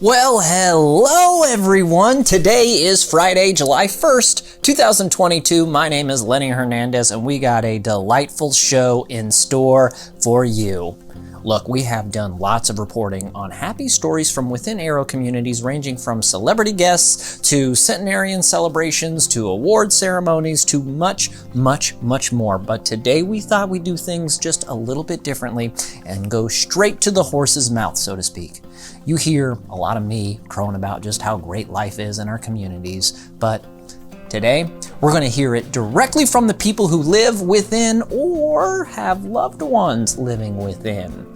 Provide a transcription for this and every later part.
Well, hello everyone. Today is Friday, July 1st, 2022. My name is Lenny Hernandez and we got a delightful show in store for you. Look, we have done lots of reporting on happy stories from within Aero communities, ranging from celebrity guests to centenarian celebrations to award ceremonies to much, much, much more. But today we thought we'd do things just a little bit differently and go straight to the horse's mouth, so to speak. You hear a lot of me crowing about just how great life is in our communities, but today, we're going to hear it directly from the people who live within or have loved ones living within.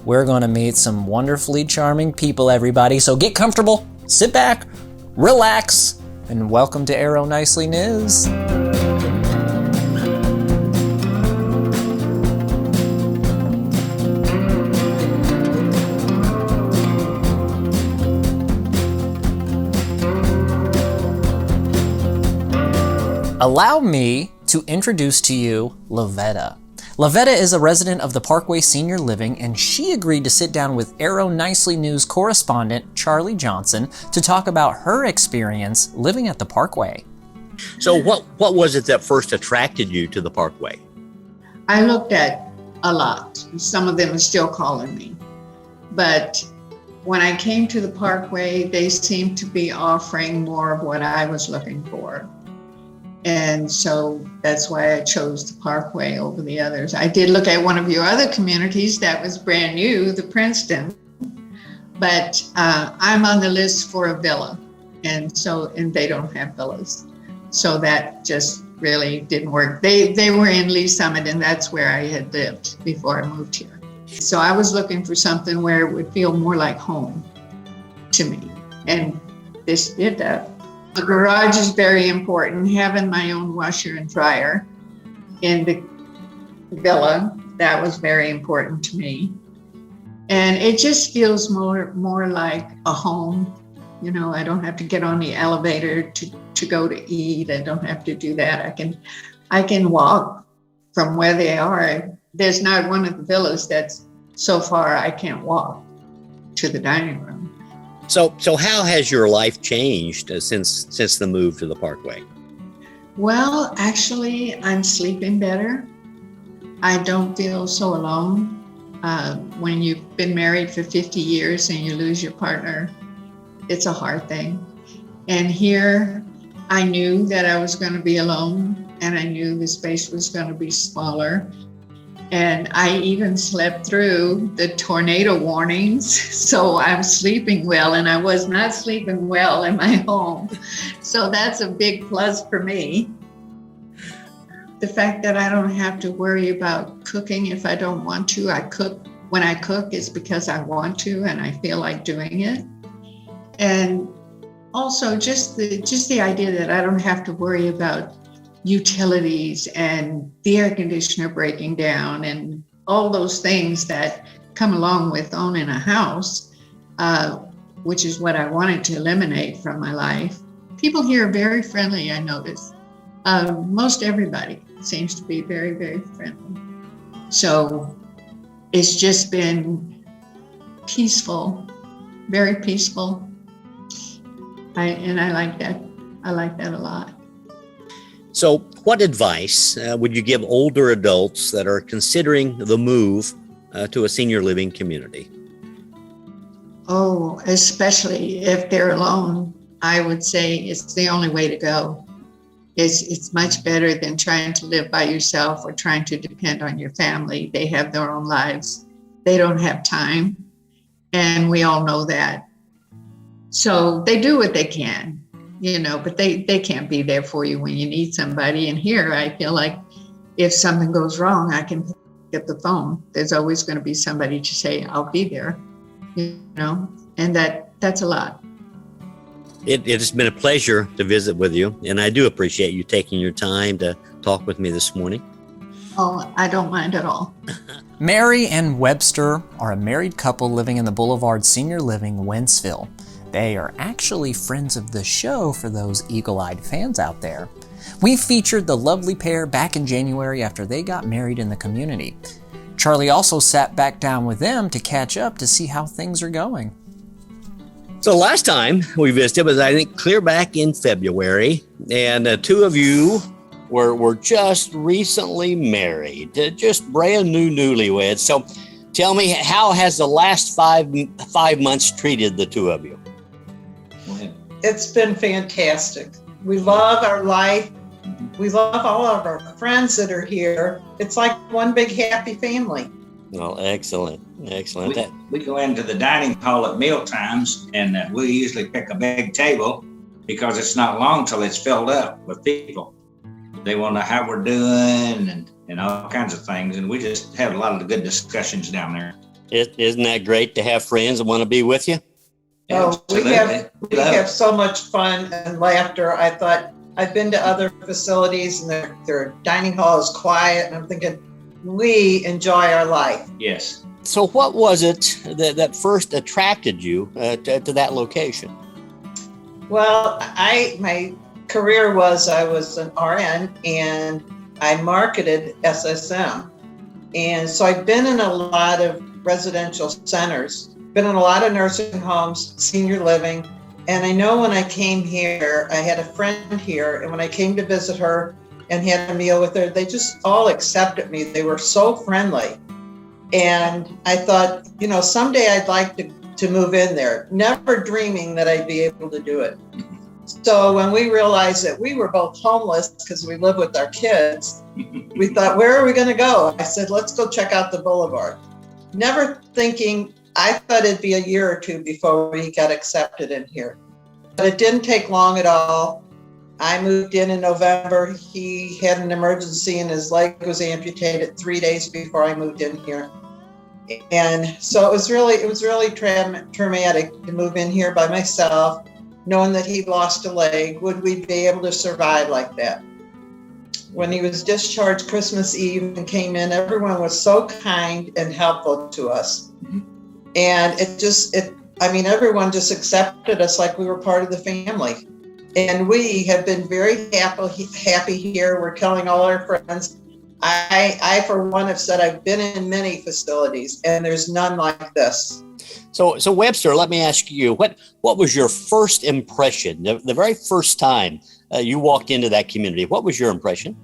We're going to meet some wonderfully charming people, everybody, so get comfortable, sit back, relax, and welcome to Aero Nicely News. Allow me to introduce to you Lavetta. Lavetta is a resident of the Parkway Senior Living, and she agreed to sit down with Aero Nicely News correspondent Shirley Johnson to talk about her experience living at the Parkway. So what was it that first attracted you to the Parkway? I looked at a lot. Some of them are still calling me. But when I came to the Parkway, they seemed to be offering more of what I was looking for. And so that's why I chose the Parkway over the others. I did look at one of your other communities that was brand new, the Princeton, but I'm on the list for a villa. And they don't have villas. So that just really didn't work. They were in Lee Summit, and that's where I had lived before I moved here. So I was looking for something where it would feel more like home to me. And this did that. The garage is very important. Having my own washer and dryer in the villa, that was very important to me. And it just feels more like a home. You know, I don't have to get on the elevator to go to eat. I don't have to do that. I can walk from where they are. There's not one of the villas that's so far I can't walk to the dining room. So how has your life changed since the move to the Parkway? Well, actually, I'm sleeping better. I don't feel so alone. When you've been married for 50 years and you lose your partner, it's a hard thing. And here, I knew that I was going to be alone, and I knew the space was going to be smaller. And I even slept through the tornado warnings, so I'm sleeping well, and I was not sleeping well in my home. So that's a big plus for me. The fact that I don't have to worry about cooking if I don't want to. I cook. When I cook, it's because I want to and I feel like doing it. And also just the idea that I don't have to worry about utilities and the air conditioner breaking down and all those things that come along with owning a house, which is what I wanted to eliminate from my life. People here are very friendly, I notice. Most everybody seems to be very, very friendly. So it's just been peaceful, very peaceful. I like that. I like that a lot. So what advice would you give older adults that are considering the move to a senior living community? Oh, especially if they're alone, I would say it's the only way to go. It's much better than trying to live by yourself or trying to depend on your family. They have their own lives. They don't have time. And we all know that. So they do what they can. You know, but they can't be there for you when you need somebody. And here, I feel like if something goes wrong, I can pick up the phone. There's always going to be somebody to say, I'll be there, you know, and that's a lot. It has been a pleasure to visit with you, and I do appreciate you taking your time to talk with me this morning. Oh, I don't mind at all. Mary and Webster are a married couple living in the Boulevard Senior Living, Wentzville. They are actually friends of the show for those eagle-eyed fans out there. We featured the lovely pair back in January after they got married in the community. Charlie also sat back down with them to catch up to see how things are going. So last time we visited was, I think, clear back in February, and two of you were just recently married, just brand new newlyweds. So tell me, how has the last five months treated the two of you? It's been fantastic. We love our life. We love all of our friends that are here. It's like one big happy family. Well, excellent. We go into the dining hall at meal times, and we usually pick a big table because it's not long till it's filled up with people. They want to know how we're doing and all kinds of things, and we just have a lot of good discussions down there. Isn't that great to have friends that want to be with you? Oh, we have so much fun and laughter. I thought, I've been to other facilities and their dining hall is quiet, and I'm thinking, we enjoy our life. Yes. So what was it that first attracted you to that location? Well, my career was, I was an RN and I marketed SSM. And so I've been in a lot of residential centers, been in a lot of nursing homes, senior living. And I know when I came here, I had a friend here, and when I came to visit her and had a meal with her, they just all accepted me. They were so friendly. And I thought, someday I'd like to move in there, never dreaming that I'd be able to do it. So when we realized that we were both homeless because we live with our kids, we thought, where are we going to go? I said, let's go check out the Boulevard. Never thinking, I thought it'd be a year or two before we got accepted in here. But it didn't take long at all. I moved in November. He had an emergency and his leg was amputated 3 days before I moved in here. And so it was really traumatic to move in here by myself, knowing that he lost a leg. Would we be able to survive like that? When he was discharged Christmas Eve and came in, everyone was so kind and helpful to us. And everyone just accepted us like we were part of the family. And we have been very happy here. We're telling all our friends. I for one, have said I've been in many facilities, and there's none like this. So Webster, let me ask you, what was your first impression, the very first time you walked into that community? What was your impression?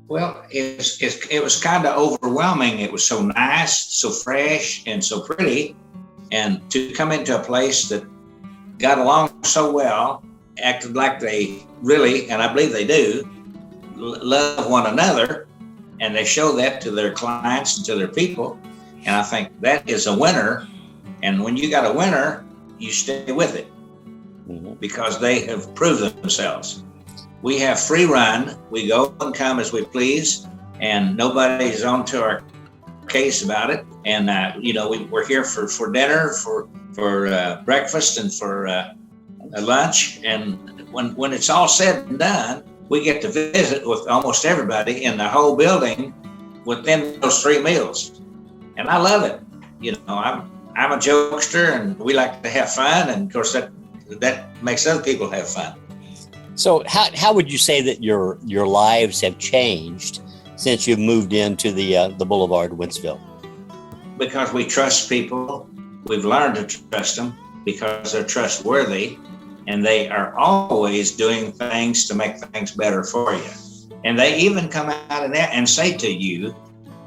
Well, it was kind of overwhelming. It was so nice, so fresh, and so pretty. And to come into a place that got along so well, acted like they really, and I believe they do, love one another, and they show that to their clients and to their people. And I think that is a winner. And when you got a winner, you stay with it because they have proved themselves. We have free run. We go and come as we please, and nobody's on to our case about it. And we're here for dinner, for breakfast, and for lunch. And when it's all said and done, we get to visit with almost everybody in the whole building within those 3 meals. And I love it. I'm a jokester, and we like to have fun. And of course that makes other people have fun. So how would you say that your lives have changed since you've moved into the Boulevard, Wentzville? Because we trust people. We've learned to trust them because they're trustworthy, and they are always doing things to make things better for you. And they even come out of that and say to you,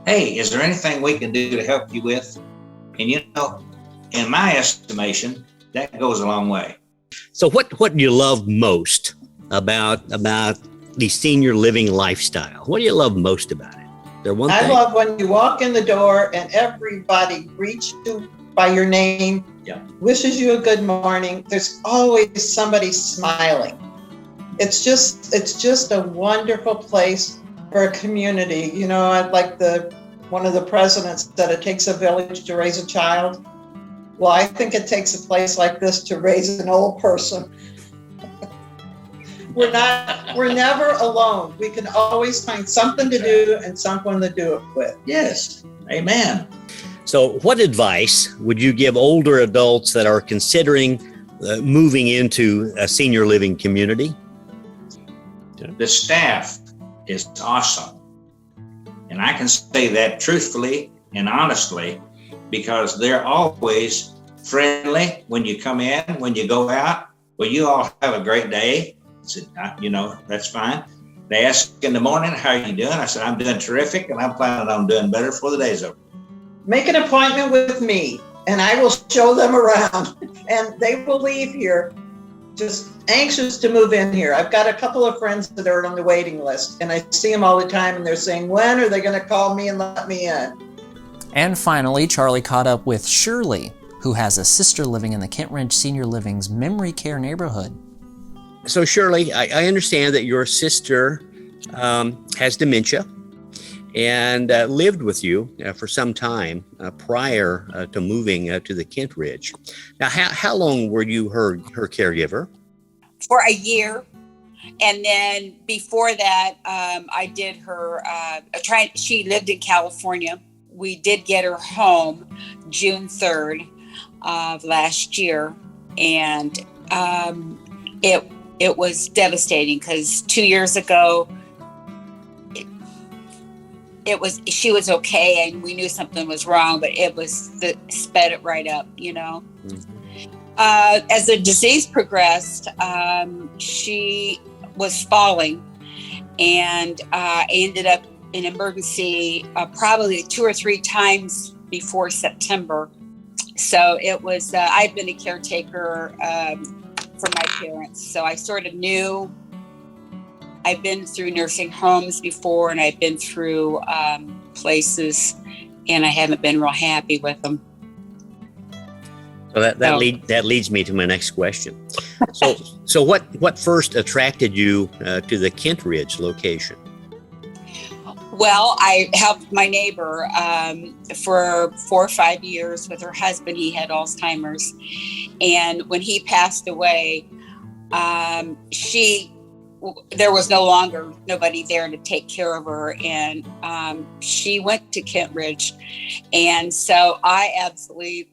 hey, is there anything we can do to help you with? And in my estimation, that goes a long way. So what do you love most about the senior living lifestyle? What do you love most about it? I love when you walk in the door and everybody greets you by your name, wishes you a good morning. There's always somebody smiling. It's just a wonderful place for a community. Like one of the presidents said, it takes a village to raise a child. Well, I think it takes a place like this to raise an old person. We're never alone. We can always find something to do and someone to do it with. Yes. Amen. So what advice would you give older adults that are considering moving into a senior living community? The staff is awesome. And I can say that truthfully and honestly because they're always friendly when you come in, when you go out. Well, you all have a great day. I said, that's fine. They ask in the morning, how are you doing? I said, I'm doing terrific, and I'm planning on doing better before the day's over. Make an appointment with me, and I will show them around, and they will leave here just anxious to move in here. I've got a couple of friends that are on the waiting list, and I see them all the time, and they're saying, when are they going to call me and let me in? And finally, Charlie caught up with Shirley, who has a sister living in the Kent Ridge Senior Living's memory care neighborhood. So Shirley, I understand that your sister has dementia and lived with you for some time prior to moving to the Kent Ridge. Now, how long were you her caregiver? For a year. And then before that, I did her, she lived in California. We did get her home June 3rd of last year. And it was devastating because 2 years ago, she was okay and we knew something was wrong, but sped it right up, Mm-hmm. As the disease progressed, she was falling, and I ended up in emergency probably 2 or 3 times before September. So it was, I've been a caretaker for my parents. So I sort of knew. I've been through nursing homes before, and I've been through places, and I haven't been real happy with them. So that leads me to my next question. So what first attracted you to the Kent Ridge location? Well, I helped my neighbor for 4 or 5 years with her husband. He had Alzheimer's, and when he passed away, there was no longer nobody there to take care of her, and she went to Kent Ridge, and so I absolutely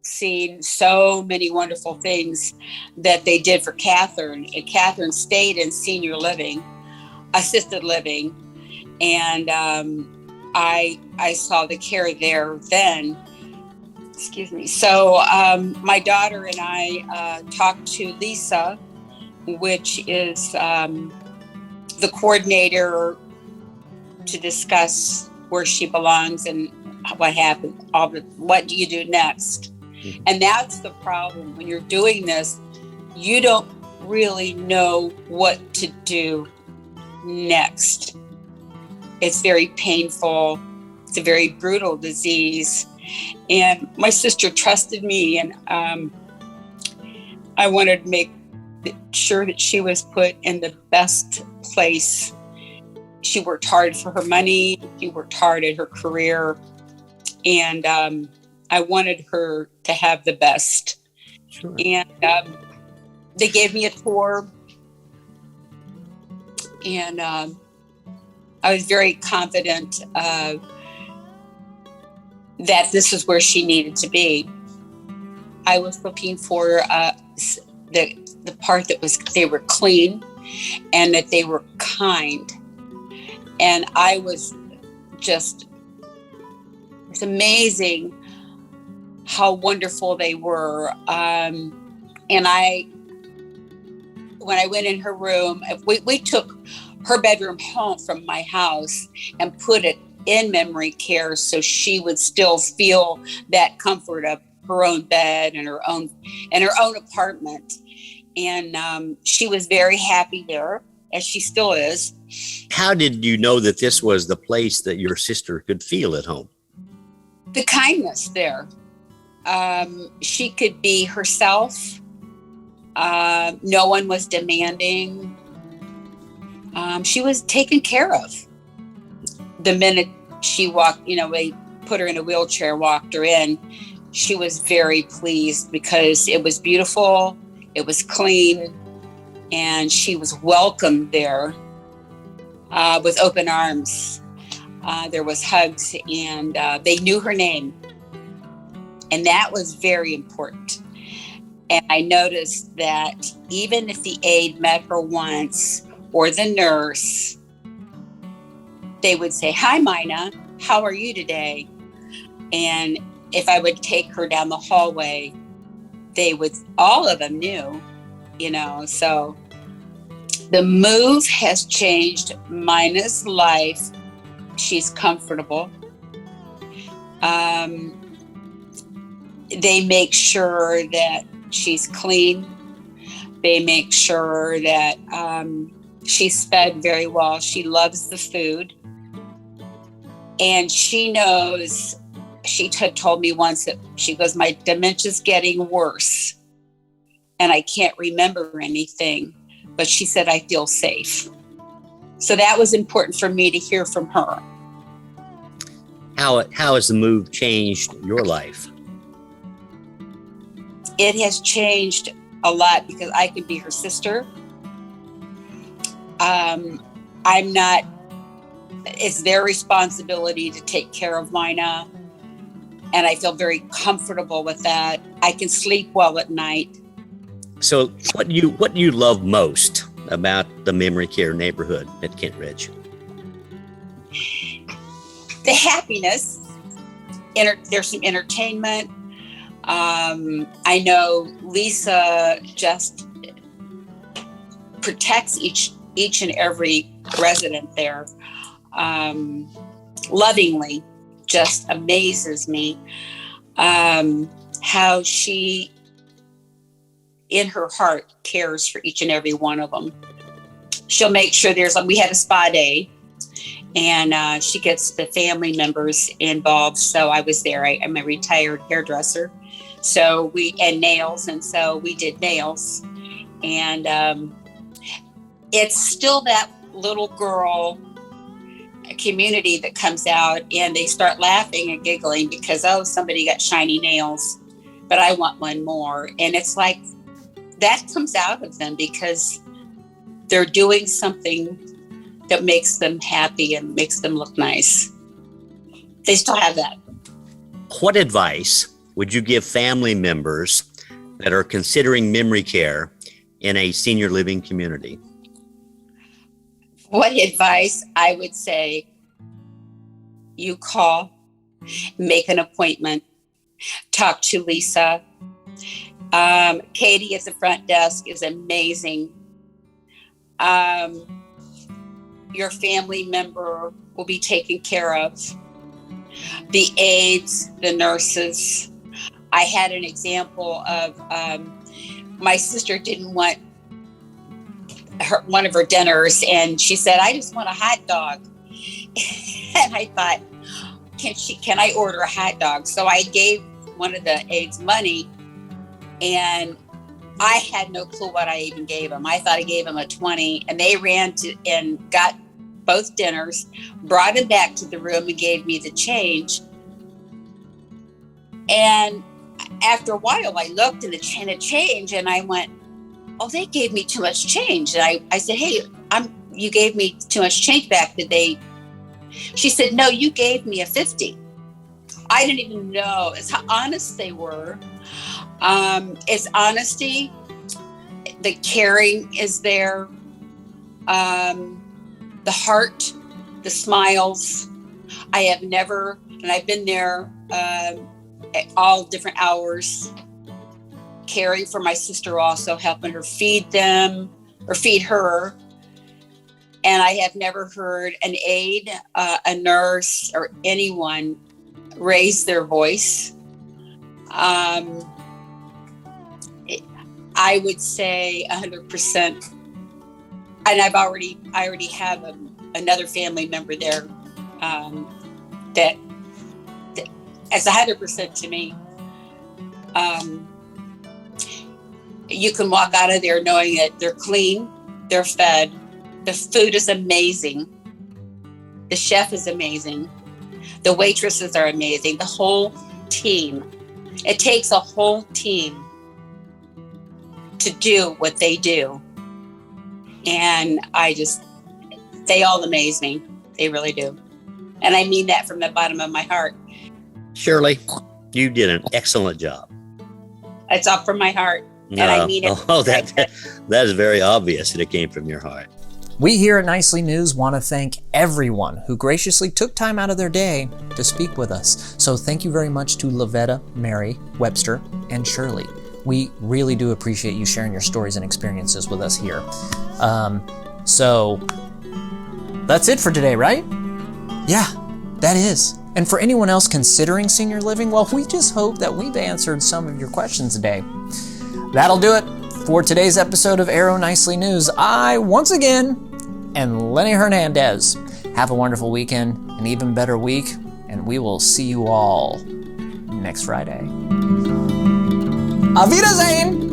seen so many wonderful things that they did for Catherine. And Catherine stayed in senior living, assisted living, and I saw the care there then. Excuse me. So my daughter and I talked to Lisa, which is the coordinator, to discuss where she belongs and what happened, what do you do next? Mm-hmm. And that's the problem. When you're doing this, you don't really know what to do next. It's very painful. It's a very brutal disease. And my sister trusted me, and I wanted to make sure that she was put in the best place. She worked hard for her money. She worked hard at her career. And I wanted her to have the best. Sure. And they gave me a tour. And I was very confident that this is where she needed to be. I was looking for the part that was they were clean and that they were kind. And I was just, it's amazing how wonderful they were. And when I went in her room, we took her bedroom home from my house and put it in memory care so she would still feel that comfort of her own bed and her own apartment. And she was very happy there, as she still is. How did you know that this was the place that your sister could feel at home? The kindness there. She could be herself. No one was demanding. She was taken care of. The minute she walked, they put her in a wheelchair, walked her in, she was very pleased because it was beautiful, it was clean, and she was welcomed there with open arms. There was hugs, and they knew her name. And that was very important. And I noticed that even if the aide met her once, or the nurse, they would say, "Hi, Mina, how are you today?" And if I would take her down the hallway, all of them knew, so the move has changed Mina's life. She's comfortable. They make sure that she's clean. They make sure that she's fed very well. She loves the food. And she knows, she had told me once that she goes, my dementia's getting worse and I can't remember anything. But she said, I feel safe. So that was important for me to hear from her. How has the move changed your life? It has changed a lot because I can be her sister. It's their responsibility to take care of Mina. And I feel very comfortable with that. I can sleep well at night. So what do you love most about the memory care neighborhood at Kent Ridge? The happiness. There's some entertainment. I know Lisa just protects each and every resident there. Lovingly, just amazes me how she, in her heart, cares for each and every one of them. She'll make sure we had a spa day, and she gets the family members involved. So I was there. I'm a retired hairdresser, and nails, and so we did nails, and it's still that little girl community that comes out and they start laughing and giggling because, oh, somebody got shiny nails, but I want one more. And it's like that comes out of them because they're doing something that makes them happy and makes them look nice. They still have that. What advice would you give family members that are considering memory care in a senior living community? What advice? I would say you call, make an appointment, talk to Lisa. Katie at the front desk is amazing. Your family member will be taken care of. The aides, the nurses. I had an example of my sister didn't want one of her dinners, and she said, I just want a hot dog. And I thought, can I order a hot dog? So I gave one of the aides money, and I had no clue what I even gave them. I thought I gave them a 20, and they ran and got both dinners, brought it back to the room and gave me the change. And after a while, I looked in the change, and I went, oh, they gave me too much change. And I said, hey, you gave me too much change back. Did they? She said, no, you gave me a 50. I didn't even know. It's how honest they were. It's honesty. The caring is there. The heart, the smiles. I have never, and I've been there at all different hours, caring for my sister, also helping her feed them or feed her. And I have never heard an aide, a nurse, or anyone raise their voice. I would say 100%. And I already have another family member there that as 100% to me. You can walk out of there knowing that they're clean, they're fed, the food is amazing, the chef is amazing, the waitresses are amazing, the whole team. It takes a whole team to do what they do. And they all amaze me. They really do. And I mean that from the bottom of my heart. Shirley, you did an excellent job. It's up from my heart. And I mean it. Oh, that is very obvious that it came from your heart. We here at Nicely News want to thank everyone who graciously took time out of their day to speak with us. So thank you very much to Lavetta, Mary, Webster, and Shirley. We really do appreciate you sharing your stories and experiences with us here. So that's it for today, right? Yeah, that is. And for anyone else considering senior living, well, we just hope that we've answered some of your questions today. That'll do it for today's episode of Arrow Nicely News. I, once again, am Lenny Hernandez. Have a wonderful weekend, an even better week, and we will see you all next Friday. Auf Wiedersehen!